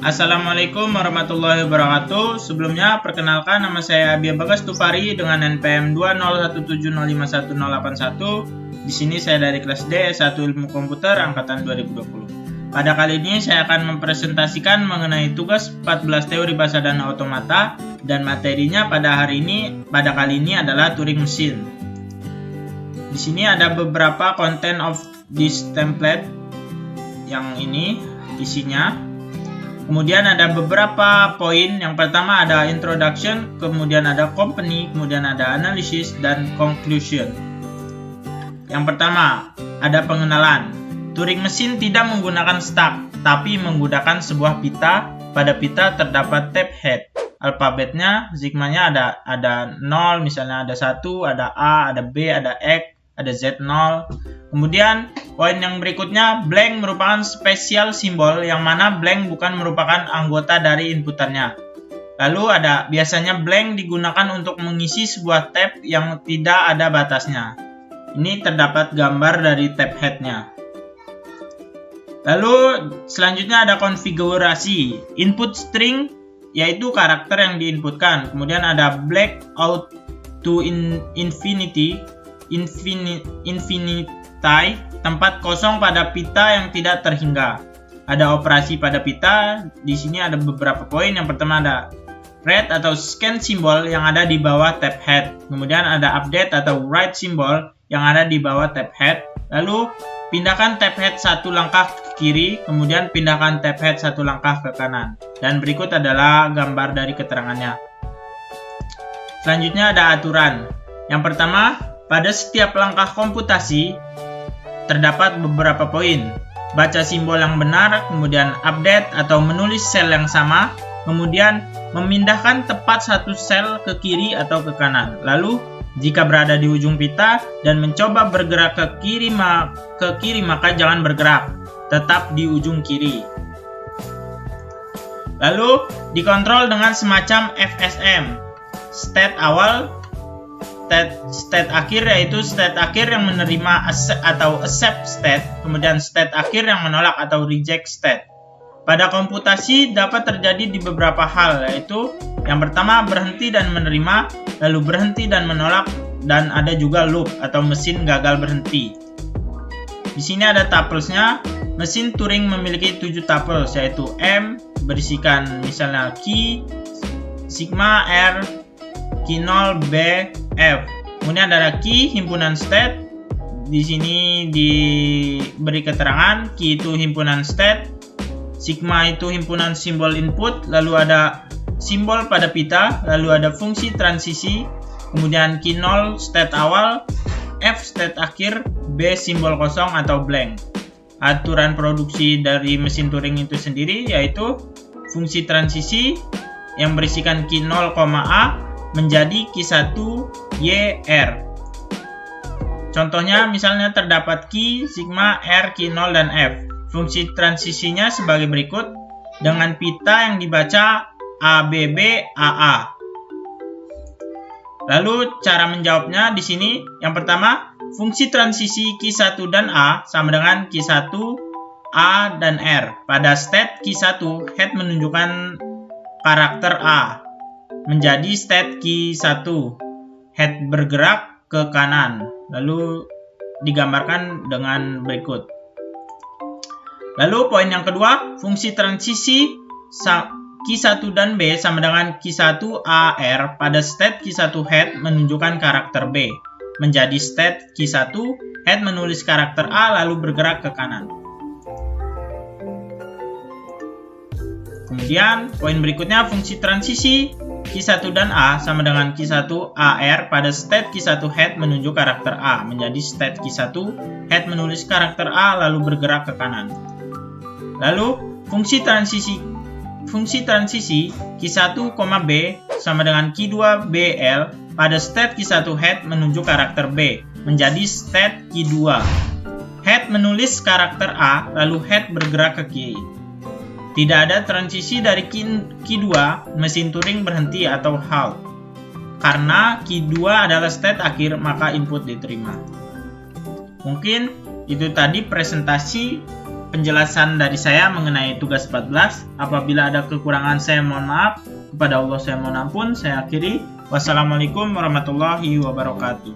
Assalamualaikum warahmatullahi wabarakatuh. Sebelumnya, perkenalkan nama saya Abia Bagas Tufari dengan NPM 20170510881. Di sini saya dari kelas D S1 Ilmu Komputer angkatan 2020. Pada kali ini saya akan mempresentasikan mengenai tugas 14 teori bahasa dan automata, dan materinya pada kali ini adalah Turing mesin. Di sini ada beberapa content of this template yang ini isinya. Kemudian ada beberapa poin. Yang pertama ada introduction, kemudian ada company, kemudian ada analysis dan conclusion. Yang pertama ada pengenalan. Turing mesin tidak menggunakan stack, tapi menggunakan sebuah pita. Pada pita terdapat tab head. Alfabetnya, sigmanya ada 0, misalnya ada 1, ada A, ada B, ada X, ada Z0. Kemudian poin yang berikutnya, blank merupakan spesial simbol, yang mana blank bukan merupakan anggota dari inputannya. Lalu biasanya blank digunakan untuk mengisi sebuah tab yang tidak ada batasnya. Ini terdapat gambar dari tab headnya. Lalu selanjutnya ada konfigurasi. Input string yaitu karakter yang diinputkan. Kemudian ada black out to infinity, tempat kosong pada pita yang tidak terhingga. Ada operasi pada pita. Di sini ada beberapa poin. Yang pertama ada read atau scan simbol yang ada di bawah tab head. Kemudian ada update atau write simbol yang ada di bawah tab head. Lalu pindahkan tab head satu langkah ke kiri, kemudian pindahkan tab head satu langkah ke kanan. Dan berikut adalah gambar dari keterangannya. Selanjutnya ada aturan. Yang pertama, pada setiap langkah komputasi terdapat beberapa poin. Baca simbol yang benar, kemudian update atau menulis sel yang sama, kemudian memindahkan tepat satu sel ke kiri atau ke kanan. Lalu jika berada di ujung pita dan mencoba bergerak ke kiri maka jangan bergerak, tetap di ujung kiri. Lalu dikontrol dengan semacam FSM, state awal, state akhir, yaitu state akhir yang menerima atau accept state, kemudian state akhir yang menolak atau reject state. Pada komputasi dapat terjadi di beberapa hal, yaitu yang pertama berhenti dan menerima, lalu berhenti dan menolak, dan ada juga loop atau mesin gagal berhenti. Di sini ada tuplesnya. Mesin Turing memiliki 7 tuples, yaitu M berisikan misalnya key, sigma, R, key 0, B, F. Kemudian ada key himpunan state. Di sini diberi keterangan key itu himpunan state, sigma itu himpunan simbol input, lalu ada simbol pada pita, lalu ada fungsi transisi, kemudian key 0 state awal, F state akhir, B simbol kosong atau blank. Aturan produksi dari mesin Turing itu sendiri yaitu fungsi transisi yang berisikan key 0, A menjadi key 1 Y R. Contohnya misalnya terdapat key, sigma, R, key 0 dan F. Fungsi transisinya sebagai berikut dengan pita yang dibaca ABB AA. Lalu cara menjawabnya di sini, yang pertama, fungsi transisi key 1 dan A sama dengan key 1 A dan R. Pada state key 1, head menunjukkan karakter A menjadi state key 1, head bergerak ke kanan. Lalu digambarkan dengan berikut. Lalu poin yang kedua, fungsi transisi key 1 dan B sama dengan key 1 AR. Pada state key 1 head menunjukkan karakter B menjadi state key 1, head menulis karakter A lalu bergerak ke kanan. Kemudian poin berikutnya, fungsi transisi key 1 dan A sama dengan key 1 AR. Pada state key 1 head menunjuk karakter A menjadi state key 1, head menulis karakter A lalu bergerak ke kanan. Lalu fungsi transisi key 1, B sama dengan key 2 BL. Pada state key 1 head menunjuk karakter B menjadi state key 2. Head menulis karakter A lalu head bergerak ke kiri. Tidak ada transisi dari key 2, mesin Turing berhenti atau halt. Karena key 2 adalah state akhir, maka input diterima. Mungkin itu tadi presentasi penjelasan dari saya mengenai tugas 14. Apabila ada kekurangan saya mohon maaf. Kepada Allah saya mohon ampun. Saya akhiri. Wassalamualaikum warahmatullahi wabarakatuh.